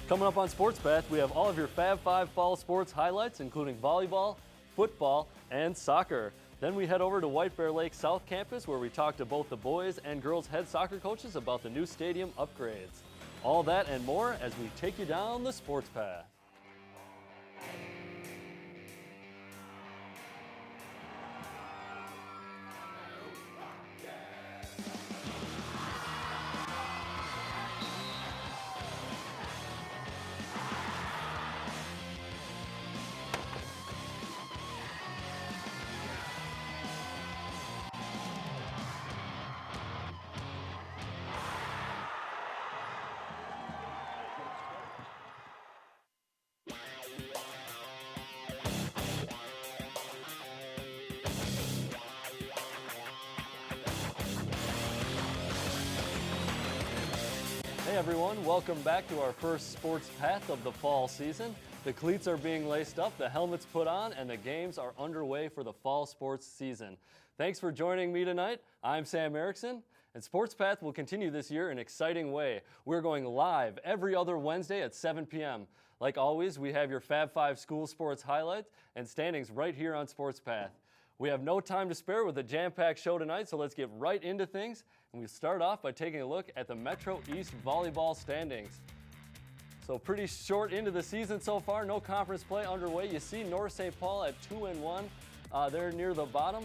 Coming up on Sports Path, we have all of your Fab 5 fall sports highlights, including volleyball, football, and soccer. Then we head over to White Bear Lake South Campus, where we talk to both the boys and girls head soccer coaches about the new stadium upgrades. All that and more as we take you down the Sports Path. Hey everyone, welcome back to our first Sports Path of the fall season. The cleats are being laced up, the helmets put on, and the games are underway for the fall sports season. Thanks for joining me tonight. I'm Sam Erickson, and Sports Path will continue this year in an exciting way. We're going live every other Wednesday at 7 p.m. Like always, we have your Fab 5 school sports highlights and standings right here on Sports Path. We have no time to spare with a jam-packed show tonight, so let's get right into things. And we start off by taking a look at the Metro East volleyball standings. So pretty short into the season so far, no conference play underway. You see North St. Paul at 2-1. They're near the bottom.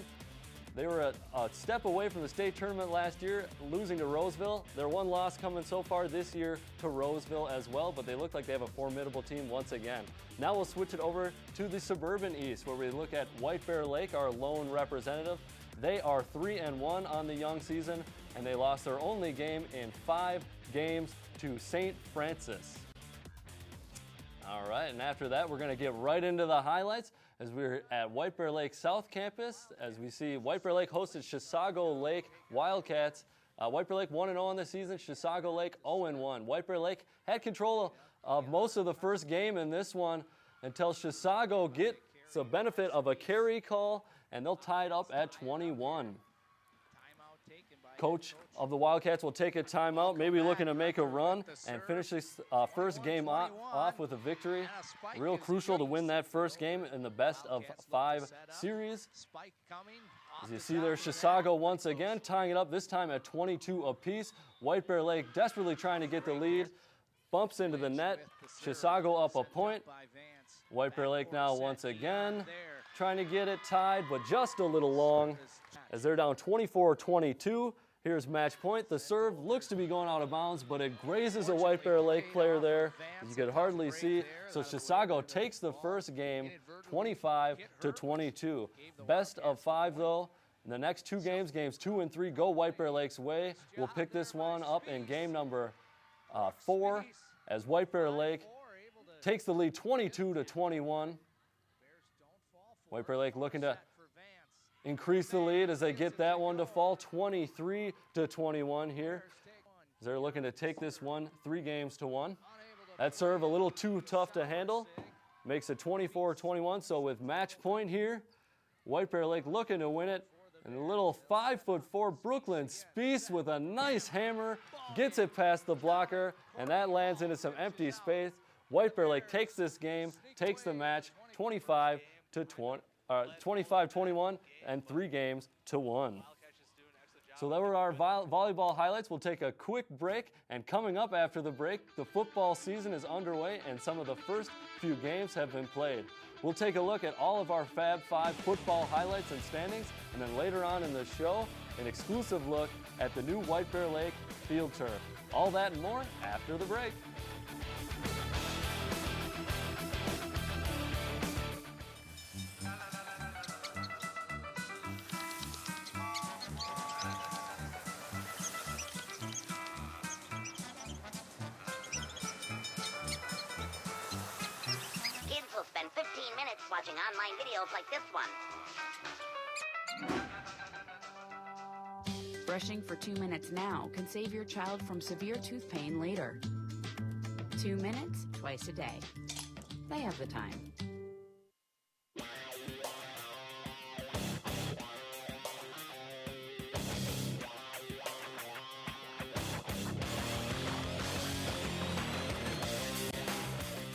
They were a step away from the state tournament last year, losing to Roseville. Their one loss coming so far this year to Roseville as well, but they look like they have a formidable team once again. Now we'll switch it over to the Suburban East, where we look at White Bear Lake, our lone representative. They are 3-1 on the young season, and they lost their only game in 5 games to St. Francis. All right, and after that, we're going to get right into the highlights as we're at White Bear Lake South Campus. As we see, White Bear Lake hosted Chisago Lake Wildcats. White Bear Lake 1-0 on the season, Chisago Lake 0-1. White Bear Lake had control of most of the first game in this one until Chisago gets the benefit of a carry call, and they'll tie it up at 21. Coach of the Wildcats will take a timeout, maybe looking to make a run and finish this first game off with a victory. Real crucial to win that first game in the best of 5 series. As you see there, Chisago once again tying it up, this time at 22 apiece. White Bear Lake desperately trying to get the lead. Bumps into the net. Chisago up a point. White Bear Lake now once again trying to get it tied, but just a little long as they're down 24-22. Here's match point. The serve looks to be going out of bounds, but it grazes a White Bear Lake player there, as you could hardly see. So Chisago takes the first game 25-22. Best of 5 though. In the next 2 games, games 2 and 3, go White Bear Lake's way. We'll pick this one up in game number 4 as White Bear Lake takes the lead 22-21. White Bear Lake looking to increase the lead as they get that one to fall 23-21 here. As they're looking to take this one 3-1. That serve a little too tough to handle. Makes it 24-21. So with match point here, White Bear Lake looking to win it. And the little 5'4" Brooklyn Spiess with a nice hammer gets it past the blocker, and that lands into some empty space. White Bear Lake takes this game, takes the match 25-21 and 3-1. So that were our volleyball highlights. We'll take a quick break, and coming up after the break, the football season is underway and some of the first few games have been played. We'll take a look at all of our Fab 5 football highlights and standings, and then later on in the show, an exclusive look at the new White Bear Lake field turf. All that and more after the break. Will spend 15 minutes watching online videos like this one. Brushing for 2 minutes now can save your child from severe tooth pain later. 2 minutes, twice a day. They have the time.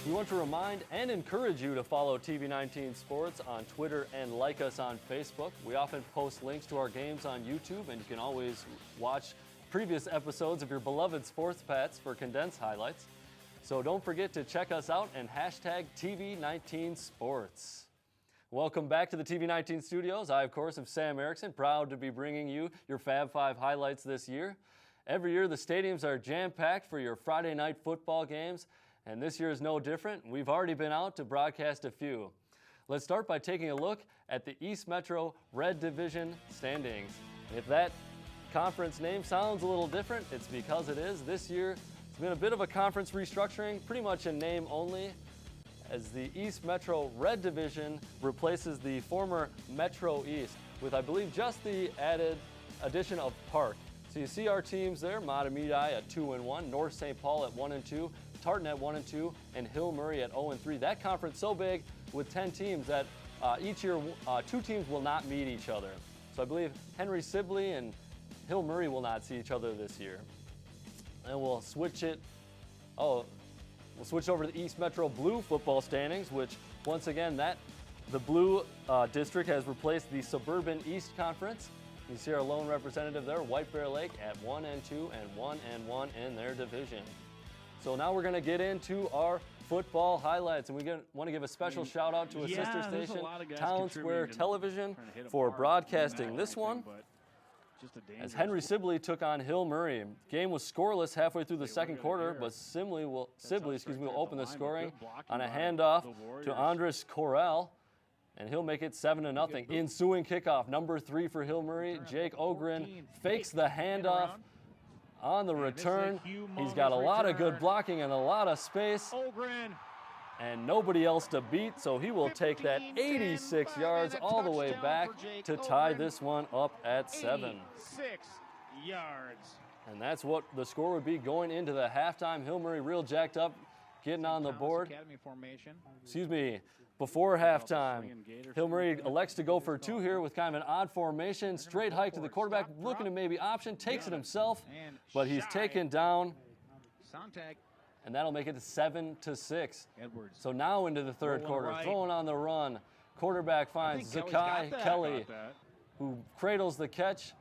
We want to remind and encourage you to follow TV19 Sports on Twitter and like us on Facebook. We often post links to our games on YouTube, and you can always watch previous episodes of your beloved Sports Pats for condensed highlights. So don't forget to check us out and hashtag TV19 Sports. Welcome back to the TV19 studios. I, of course, am Sam Erickson, proud to be bringing you your Fab 5 highlights this year. Every year, the stadiums are jam-packed for your Friday night football games, and this year is no different. We've already been out to broadcast a few. Let's start by taking a look at the East Metro Red Division standings. If that conference name sounds a little different, it's because it is. This year, it's been a bit of a conference restructuring, pretty much in name only, as the East Metro Red Division replaces the former Metro East with, I believe, just the addition of Park. So you see our teams there, Mahtomedi at 2-1, North St. Paul at 1-2, Tartan at 1-2, and Hill Murray at 0-3. That conference so big with 10 teams that each year 2 teams will not meet each other. So I believe Henry Sibley and Hill Murray will not see each other this year. And we'll switch over to the East Metro Blue football standings, which once again, the Blue district has replaced the Suburban East Conference. You see our lone representative there, White Bear Lake at 1-2 and 1-1 in their division. So now we're going to get into our football highlights, and we want to give a special shout out to a sister station, Town Square Television, for broadcasting this one. As Henry Sibley took on Hill Murray. Game was scoreless halfway through the second quarter, but Sibley will open the scoring on a handoff to Andres Corral, and he'll make it 7-0. Ensuing kickoff, number 3 for Hill Murray. Jake Ogren fakes the handoff on the return. He's got a lot of good blocking and a lot of space. And nobody else to beat, so he will take that 86 yards all the way back to tie this one up at 7. 86 yards. And that's what the score would be going into the halftime. Hill Murray real jacked up, getting on the board. Before halftime, Hill Murray elects to go for 2 here with kind of an odd formation. Straight hike to the quarterback, looking to maybe option, takes it himself, but he's taken down. And that'll make it 7-6. So now into the third quarter, throwing on the run. Quarterback finds Zakai Kelly, who cradles the catch.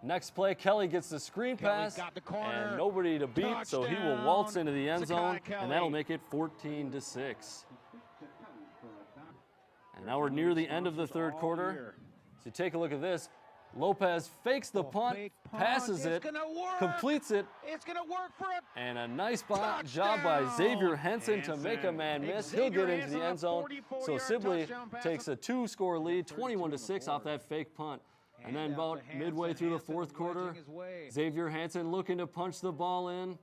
Next play, Kelly gets the screen pass, and nobody to beat, so he will waltz into the end zone, and that'll make it 14-6. And now we're near the end of the third quarter. So take a look at this. Lopez fakes the punt, passes it, completes it, and a nice job by Xavier Henson to make a man miss. He'll get into the end zone. So Sibley takes a 2-score lead, 21-6 off that fake punt. And then about midway through the fourth quarter, Xavier Henson looking to punch the ball in,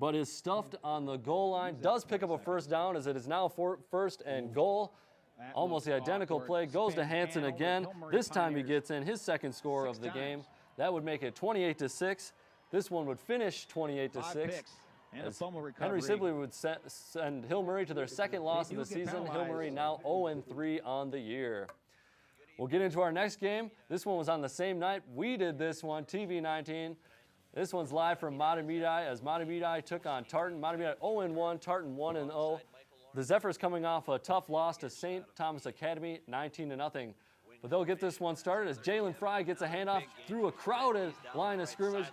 but is stuffed on the goal line. Does pick up a first down as it is now first and goal. Almost the identical play, goes to Hanson again. This time he gets in his second score of the game. That would make it 28-6. This one would finish 28-6. Henry Sibley would send Hill Murray to their second loss of the season. Hill Murray now 0-3 on the year. We'll get into our next game. This one was on the same night. We did this one, TV19. This one's live from Mahtomedi as Mahtomedi took on Tartan. Mahtomedi 0-1, Tartan 1-0. The Zephyrs coming off a tough loss to St. Thomas Academy, 19-0. But they'll get this one started as Jalen Fry gets a handoff through a crowded line of scrimmage,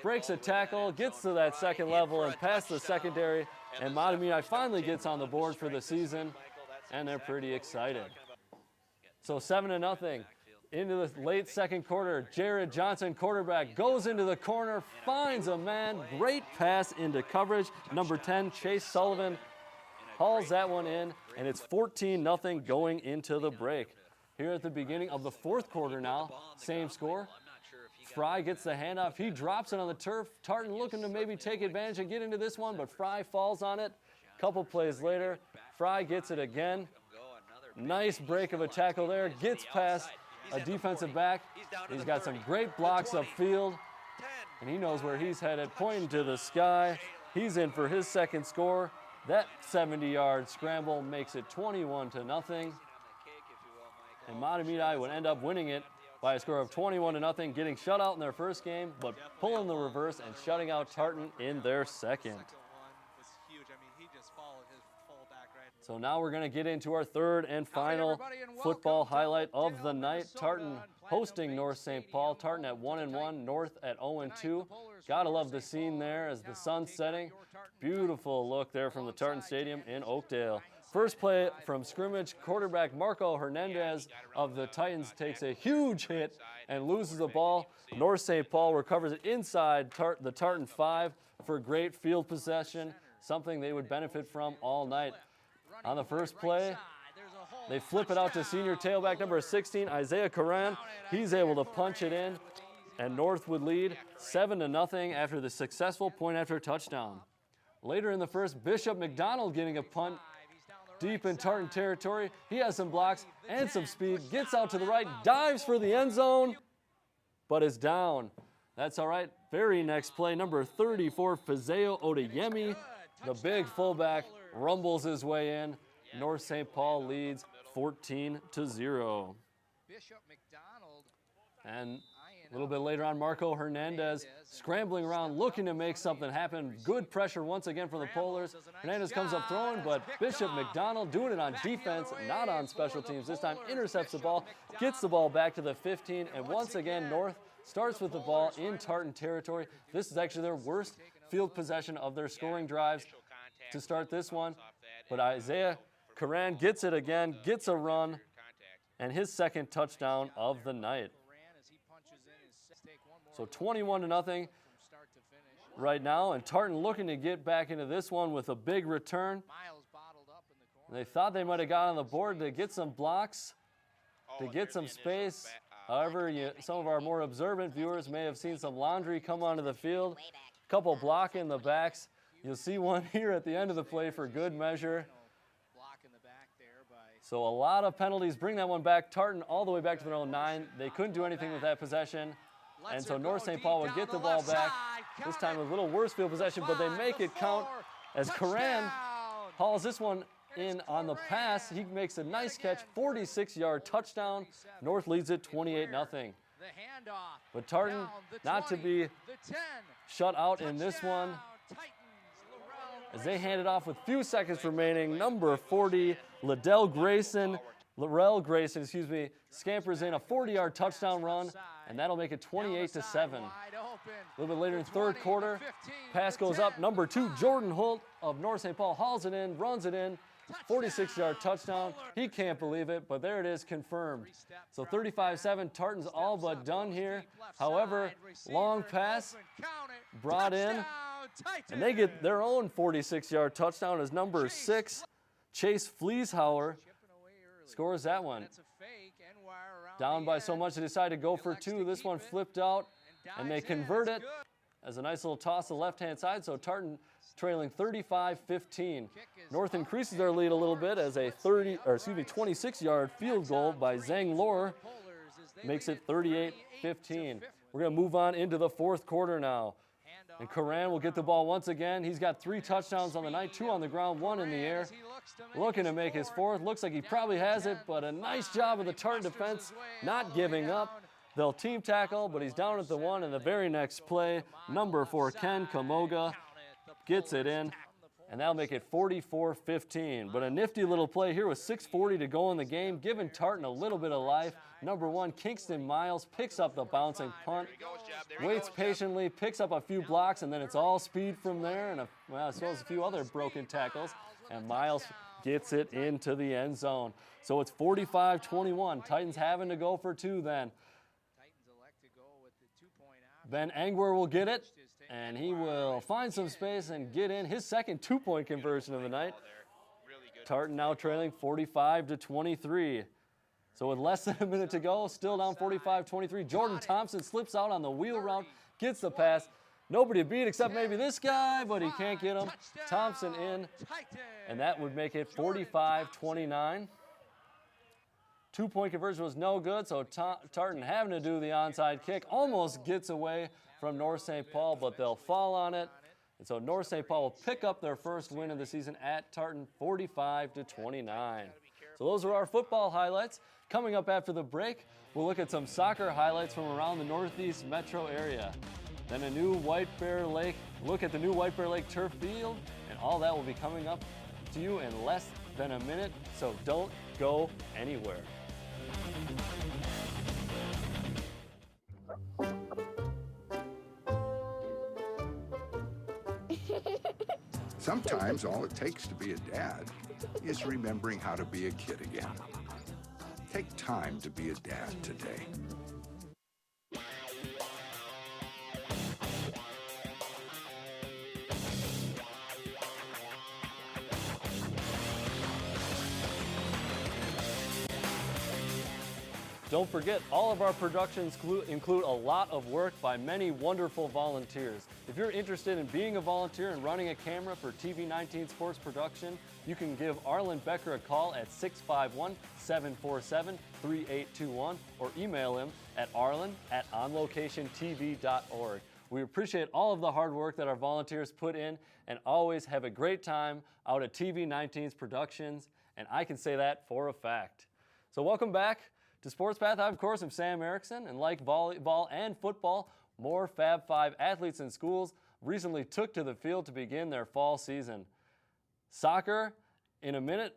breaks a tackle, gets to that second level and past the secondary, and Mahtomedi finally gets on the board for the season, and they're pretty excited. So 7-0. Into the late second quarter, Jared Johnson, quarterback, goes into the corner, finds a man, great pass into coverage. Number 10, Chase Sullivan, hauls that one in, and it's 14-0 going into the break. Here at the beginning of the fourth quarter now, same score. Fry gets the handoff. He drops it on the turf. Tartan looking to maybe take advantage and get into this one, but Fry falls on it. Couple plays later, Fry gets it again. Nice break of a tackle there. Gets past a defensive back. He's got some great blocks upfield, and he knows where he's headed, pointing to the sky. He's in for his second score. That 70-yard scramble makes it 21-0. And Mahtomedi would end up winning it by a score of 21-0, getting shut out in their first game, but pulling the reverse and shutting out Tartan in their second. So now we're going to get into our third and final football highlight of the night. Tartan hosting North St. Paul. Tartan at 1-1, North at 0-2. Gotta love the scene there as the sun's setting. Beautiful look there from the Tartan Stadium in Oakdale. First play from scrimmage, quarterback Marco Hernandez of the Titans takes a huge hit and loses the ball. North St. Paul recovers it inside the Tartan 5 for great field possession, something they would benefit from all night. On the first play, they flip it out to senior tailback number 16, Isaiah Karan. He's able to punch it in, and North would lead 7-0 after the successful point after touchdown. Later in the first, Bishop McDonald getting a punt deep in Tartan territory. He has some blocks and some speed, gets out to the right, dives for the end zone, but is down. That's all right. Very next play, number 34, Fizeo Odeyemi, the big fullback, rumbles his way in. North St. Paul leads 14-0. Bishop McDonald. And a little bit later on, Marco Hernandez scrambling around, looking to make something happen. Good pressure once again from the Polars. Hernandez comes up throwing, but Bishop McDonald doing it on defense, not on special teams. This time intercepts the ball, gets the ball back to the 15, and once again, North starts with the ball in Tartan territory. This is actually their worst field possession of their scoring drives to start this one. But Isaiah Karan gets it again, gets a run, and his second touchdown of the night. So 21-0 right now, and Tartan looking to get back into this one with a big return. They thought they might have got on the board to get some blocks, to get some space. However, some of our more observant viewers may have seen some laundry come onto the field. A couple blocking the backs. You'll see one here at the end of the play for good measure. So a lot of penalties. Bring that one back. Tartan all the way back to their own 9. They couldn't do anything with that possession. And so North St. Paul would get the ball back, this time with a little worse field possession, but they make it count as Karan hauls this one in on the pass. He makes a nice catch, 46-yard touchdown. North leads it 28-0. But Tartan not to be shut out in this one as they hand it off with few seconds remaining. Number 40, Laurel Grayson, scampers in a 40-yard touchdown run, and that'll make it 28-7. A little bit later in third quarter, pass goes up. Number 2, Jordan Holt of North St. Paul hauls it in, runs it in, 46-yard touchdown. He can't believe it, but there it is, confirmed. So 35-7, Tartan's all but done here. However, long pass brought in, and they get their own 46-yard touchdown as number 6, Chase Fleeshauer, scores that one. Down by so much they decide to go for 2. This one flipped out, and they convert it as a nice little toss to the left-hand side. So Tartan trailing 35-15. North increases their lead a little bit as a 26-yard field goal by Zhang Lor makes it 38-15. We're going to move on into the fourth quarter now. And Karan will get the ball once again. He's got 3 touchdowns on the night, 2 on the ground, 1 in the air. Looking to make his 4th. Looks like he probably has it, but a nice job of the Tartan defense not giving up. They'll team tackle, but he's down at the 1, and the very next play, number 4, Ken Kamoga gets it in, and that'll make it 44-15. But a nifty little play here with 6:40 to go in the game, giving Tartan a little bit of life. Number 1, Kingston Miles picks up the bouncing punt, waits patiently, picks up a few blocks, and then it's all speed from there, and as well as a few other broken tackles, and Miles gets it into the end zone. So it's 45-21. Titans having to go for 2 then. Ben Angwer will get it, and he will find some space and get in his second 2-point conversion of the night. Tartan now trailing 45-23. So with less than a minute to go, still down 45-23. Jordan Thompson slips out on the wheel route, gets the pass. Nobody to beat except maybe this guy, but he can't get him. Thompson in, and that would make it 45-29. 2-point conversion was no good, so Tartan having to do the onside kick. Almost gets away from North St. Paul, but they'll fall on it. And so North St. Paul will pick up their first win of the season at Tartan, 45-29. So those are our football highlights. Coming up after the break, we'll look at some soccer highlights from around the Northeast metro area. Then a new White Bear Lake, look at the new White Bear Lake turf field, and all that will be coming up to you in less than a minute, so don't go anywhere. Sometimes all it takes to be a dad is remembering how to be a kid again. Take time to be a dad today. Don't forget, all of our productions include a lot of work by many wonderful volunteers. If you're interested in being a volunteer and running a camera for TV19 Sports Production, you can give Arlen Becker a call at 651-747-3821 or email him at arlen@onlocationtv.org. We appreciate all of the hard work that our volunteers put in and always have a great time out at TV19's productions, and I can say that for a fact. So welcome back to Sports Path. I, of course, am Sam Erickson, and like volleyball and football, more Fab 5 athletes and schools recently took to the field to begin their fall season. Soccer in a minute,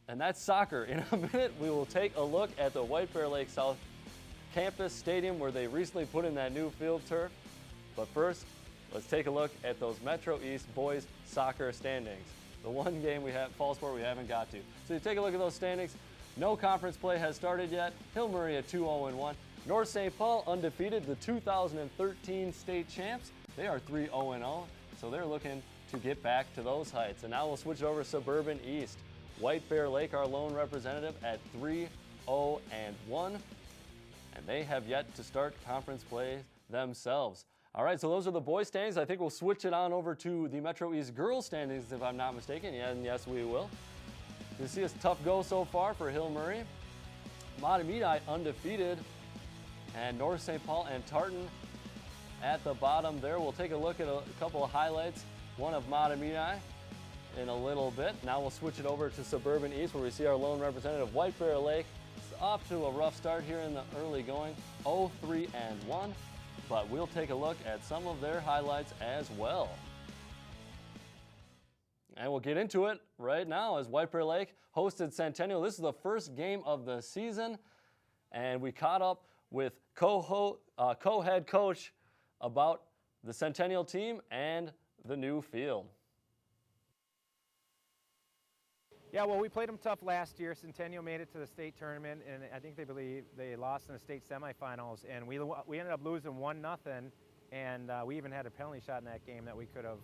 and that's soccer. In a minute, we will take a look at the White Bear Lake South Campus Stadium where they recently put in that new field turf. But first, let's take a look at those Metro East boys soccer standings. The one game we have, fall sport, we haven't got to. So you take a look at those standings. No conference play has started yet. Hill Murray at 2-0-1. North St. Paul undefeated, the 2013 state champs. They are 3-0-0, so they're looking to get back to those heights. And now we'll switch it over to Suburban East. White Bear Lake, our lone representative, at 3-0-1, and they have yet to start conference play themselves. All right, so those are the boys' standings. I think we'll switch it on over to the Metro East girls' standings, if I'm not mistaken. Yeah, and yes, we will. You see, it's a tough go so far for Hill Murray. Matamidi undefeated, and North St. Paul and Tartan at the bottom there. We'll take a look at a couple of highlights, one of Matamidi in a little bit. Now we'll switch it over to Suburban East, where we see our lone representative, White Bear Lake. It's off to a rough start here in the early going, 0-3-1, but we'll take a look at some of their highlights as well. And we'll get into it right now as White Bear Lake hosted Centennial. This is the first game of the season, and we caught up with co-head coach about the Centennial team and the new field. Yeah, well, we played them tough last year. Centennial made it to the state tournament, and I think they lost in the state semifinals, and we ended up losing 1-0, and we even had a penalty shot in that game that we could have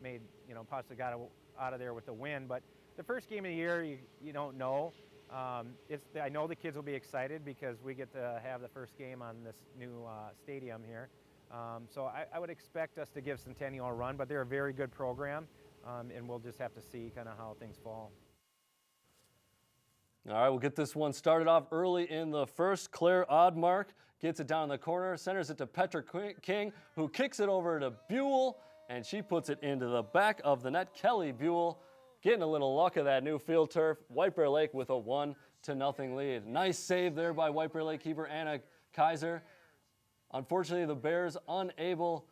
made, possibly got out of there with a win. But the first game of the year, you don't know. I know the kids will be excited because we get to have the first game on this new stadium here. So I would expect us to give Centennial a run, but they're a very good program, and we'll just have to see kind of how things fall. All right, we'll get this one started off early in the first. Claire Oddmark gets it down in the corner, centers it to Petra King, who kicks it over to Buell, and she puts it into the back of the net. Kelly Buell getting a little luck of that new field turf. White Bear Lake with a 1-0 lead. Nice save there by White Bear Lake keeper Anna Kaiser. Unfortunately, the Bears unable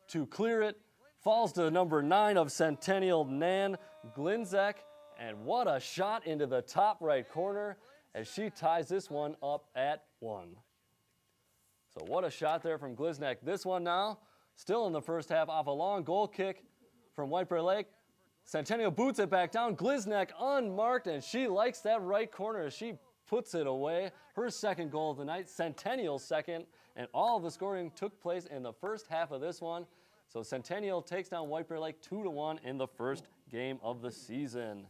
to clear it. Falls to number 9 of Centennial, Nan Glinzek. And what a shot into the top right corner as she ties this one up at 1. So what a shot there from Gliznek. This one now, still in the first half, off a long goal kick from White Bear Lake. Centennial boots it back down. Gliznek unmarked, and she likes that right corner as she puts it away. Her second goal of the night, Centennial's second, and all of the scoring took place in the first half of this one. So Centennial takes down White Bear Lake 2-1 in the first game of the season.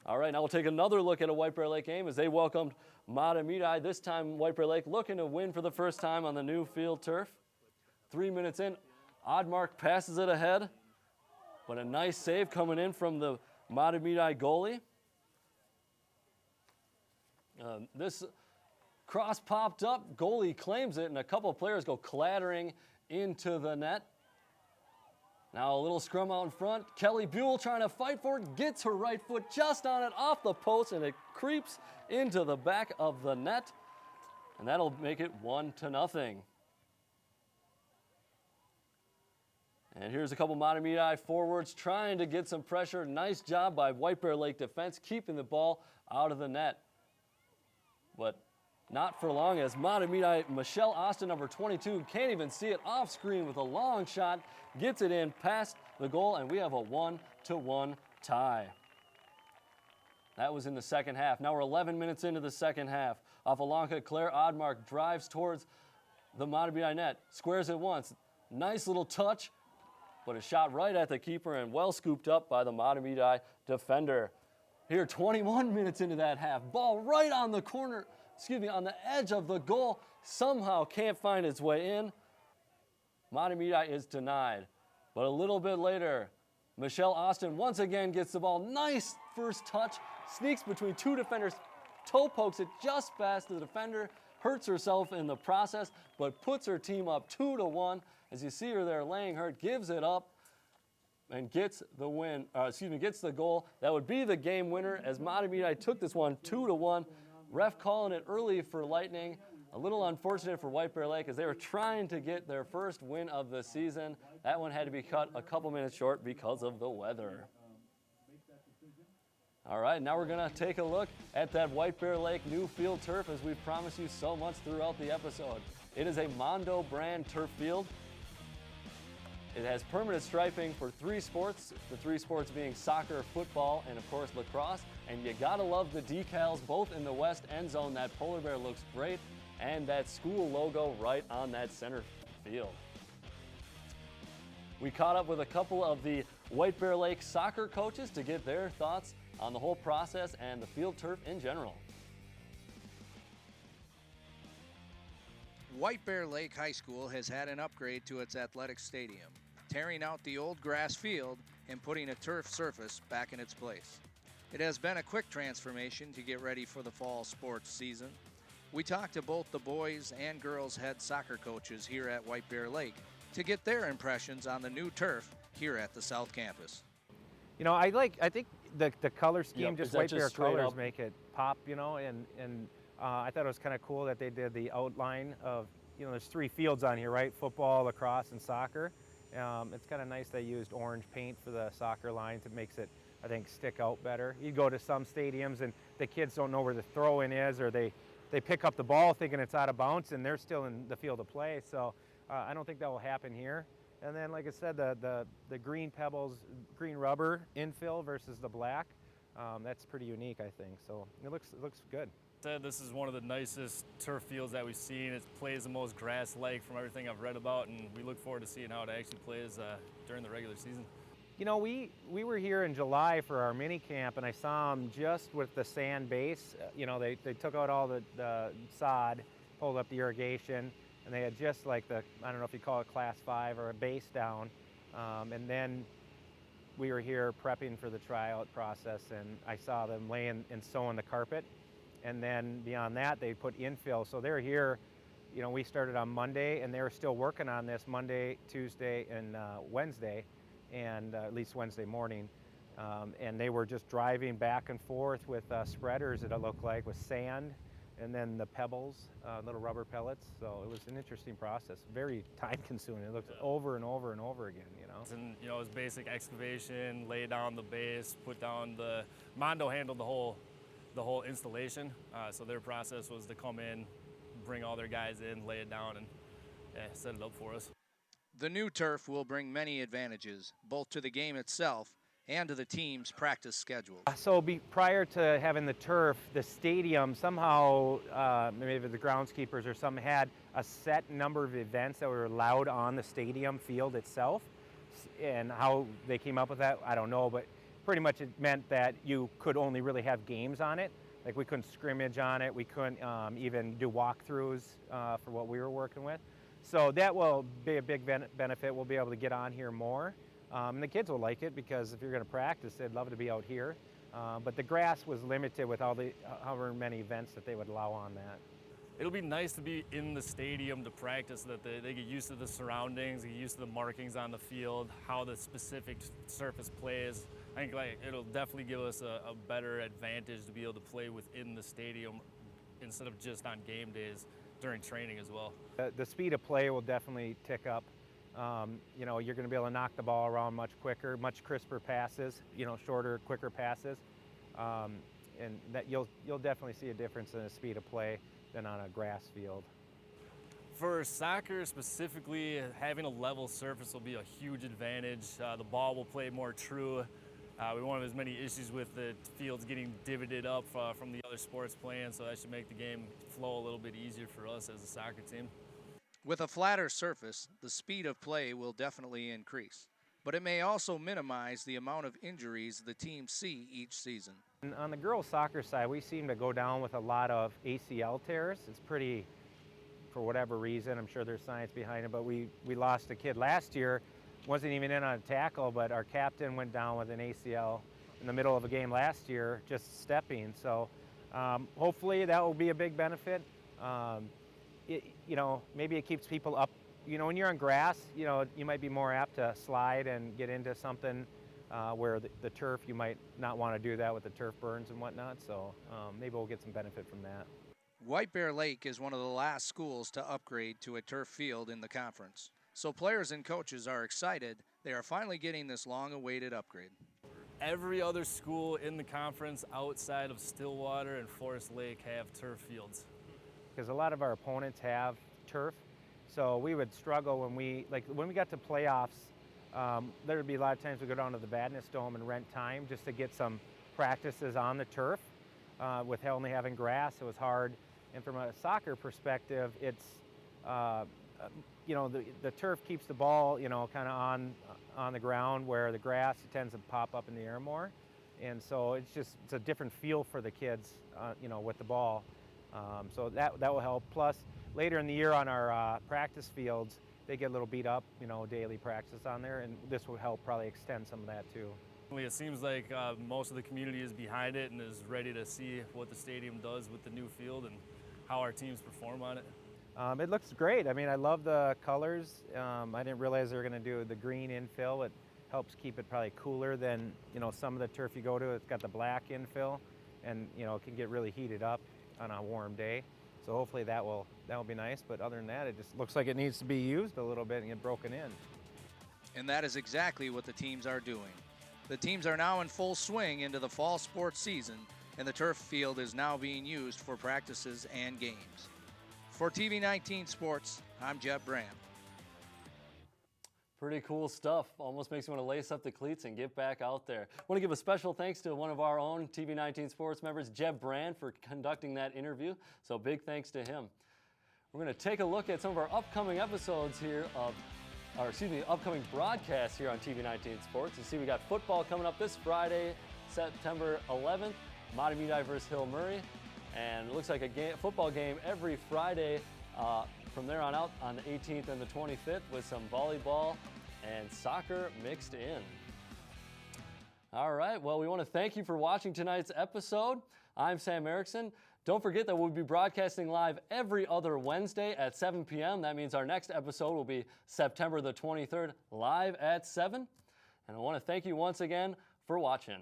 All right, now we'll take another look at a White Bear Lake game as they welcomed Matamidi. This time, White Bear Lake looking to win for the first time on the new field turf. 3 minutes in, Oddmark passes it ahead, but a nice save coming in from the Matamidi goalie. This cross popped up, goalie claims it, and a couple of players go clattering into the net. Now a little scrum out in front. Kelly Buell trying to fight for it, gets her right foot just on it, off the post, and it creeps into the back of the net. And that'll make it 1-0. And here's a couple Matamidi forwards trying to get some pressure. Nice job by White Bear Lake defense keeping the ball out of the net. But not for long as Matamidi Michelle Austin, number 22, can't even see it off screen with a long shot, gets it in past the goal, and we have a 1-1 tie. That was in the second half. Now we're 11 minutes into the second half. Off a long hit, Claire Oddmark drives towards the Matamidi net, squares it once. Nice little touch, but a shot right at the keeper and well scooped up by the Matamidi defender. Here, 21 minutes into that half, ball right on the corner, on the edge of the goal, somehow can't find its way in. Matamidi is denied. But a little bit later, Michelle Austin once again gets the ball. Nice first touch, sneaks between two defenders, toe pokes it just past the defender, hurts herself in the process, but puts her team up 2-1. As you see her there laying hurt, gives it up and gets the win. Gets the goal. That would be the game winner as Matamidi took this one 2-1. Ref calling it early for Lightning. A little unfortunate for White Bear Lake as they were trying to get their first win of the season. That one had to be cut a couple minutes short because of the weather. All right, now we're going to take a look at that White Bear Lake new field turf as we've promised you so much throughout the episode. It is a Mondo brand turf field. It has permanent striping for 3 sports, the 3 sports being soccer, football, and of course lacrosse. And you gotta love the decals both in the west end zone. That polar bear looks great, and that school logo right on that center field. We caught up with a couple of the White Bear Lake soccer coaches to get their thoughts on the whole process and the field turf in general. White Bear Lake High School has had an upgrade to its athletic stadium, tearing out the old grass field and putting a turf surface back in its place. It has been a quick transformation to get ready for the fall sports season. We talked to both the boys and girls head soccer coaches here at White Bear Lake to get their impressions on the new turf here at the South Campus. You know, I think the color scheme, just White Bear colors up? make it pop, you know, and I thought it was kind of cool that they did the outline of, you know, there's 3 fields on here, right? Football, lacrosse, and soccer. It's kind of nice they used orange paint for the soccer lines. It makes it, I think, stick out better. You go to some stadiums and the kids don't know where the throw-in is, or they pick up the ball thinking it's out of bounds and they're still in the field of play. So I don't think that will happen here. And then, like I said, the green pebbles, green rubber infill versus the black, that's pretty unique, I think. So it looks good. This is one of the nicest turf fields that we've seen. It plays the most grass-like from everything I've read about, and we look forward to seeing how it actually plays during the regular season. You know, we were here in July for our mini camp, and I saw them just with the sand base. You know, they took out all the sod, pulled up the irrigation, and they had just like I don't know if you call it class 5 or a base down. And then we were here prepping for the tryout process, and I saw them laying and sewing the carpet. And then beyond that, they put infill. So they're here, you know, we started on Monday, and they were still working on this Monday, Tuesday, and Wednesday, and at least Wednesday morning. And they were just driving back and forth with spreaders, it looked like, with sand, and then the pebbles, little rubber pellets. So it was an interesting process, very time consuming. It looked over and over and over again, you know. And, you know, it was basic excavation, lay down the base, put down Mondo handled the whole installation. So their process was to come in, bring all their guys in, lay it down, and set it up for us. The new turf will bring many advantages, both to the game itself and to the team's practice schedule. So prior to having the turf, the stadium somehow, maybe the groundskeepers or some had a set number of events that were allowed on the stadium field itself. And how they came up with that, I don't know, but pretty much it meant that you could only really have games on it. Like we couldn't scrimmage on it, we couldn't even do walkthroughs for what we were working with. So that will be a big benefit. We'll be able to get on here more. And the kids will like it because if you're going to practice, they'd love to be out here. But the grass was limited with however many events that they would allow on that. It'll be nice to be in the stadium to practice so that they get used to the surroundings, get used to the markings on the field, how the specific surface plays. I think it'll definitely give us a better advantage to be able to play within the stadium instead of just on game days during training as well. The speed of play will definitely tick up. You know, you're going to be able to knock the ball around much quicker, much crisper passes, you know, shorter, quicker passes. And that you'll definitely see a difference in the speed of play than on a grass field. For soccer specifically, having a level surface will be a huge advantage. The ball will play more true. We won't have as many issues with the fields getting divoted up from the other sports playing, so that should make the game flow a little bit easier for us as a soccer team. With a flatter surface, the speed of play will definitely increase, but it may also minimize the amount of injuries the teams see each season. And on the girls soccer side, we seem to go down with a lot of ACL tears. It's pretty, for whatever reason, I'm sure there's science behind it, but we lost a kid last year, wasn't even in on a tackle, but our captain went down with an ACL in the middle of a game last year, just stepping. So hopefully that will be a big benefit. You know, maybe it keeps people up. You know, when you're on grass, you know, you might be more apt to slide and get into something where the turf, you might not want to do that with the turf burns and whatnot. So maybe we'll get some benefit from that. White Bear Lake is one of the last schools to upgrade to a turf field in the conference. So players and coaches are excited they are finally getting this long-awaited upgrade. Every other school in the conference outside of Stillwater and Forest Lake have turf fields. Because a lot of our opponents have turf, so we would struggle when we got to playoffs. There would be a lot of times we go down to the Badness Dome and rent time just to get some practices on the turf. With only having grass, it was hard. And from a soccer perspective, it's you know, the turf keeps the ball, you know, kind of on the ground, where the grass tends to pop up in the air more, and so it's a different feel for the kids, you know, with the ball. So that will help. Plus, later in the year on our practice fields, they get a little beat up, you know, daily practice on there, and this will help probably extend some of that too. It seems like most of the community is behind it and is ready to see what the stadium does with the new field and how our teams perform on it. It looks great. I mean, I love the colors. I didn't realize they were going to do the green infill. It helps keep it probably cooler than, you know, some of the turf you go to. It's got the black infill, and, you know, it can get really heated up on a warm day. So hopefully that will be nice. But other than that, it just looks like it needs to be used a little bit and get broken in. And that is exactly what the teams are doing. The teams are now in full swing into the fall sports season, and the turf field is now being used for practices and games. For TV19 Sports, I'm Jeb Brand. Pretty cool stuff. Almost makes me want to lace up the cleats and get back out there. I want to give a special thanks to one of our own TV19 Sports members, Jeb Brand, for conducting that interview. So big thanks to him. We're going to take a look at some of our upcoming episodes here upcoming broadcasts here on TV19 Sports. You see we got football coming up this Friday, September 11th, Matamidi versus Hill Murray. And it looks like a football game every Friday from there on out on the 18th and the 25th, with some volleyball and soccer mixed in. All right, well, we want to thank you for watching tonight's episode. I'm Sam Erickson. Don't forget that we'll be broadcasting live every other Wednesday at 7 p.m. That means our next episode will be September the 23rd, live at 7. And I want to thank you once again for watching.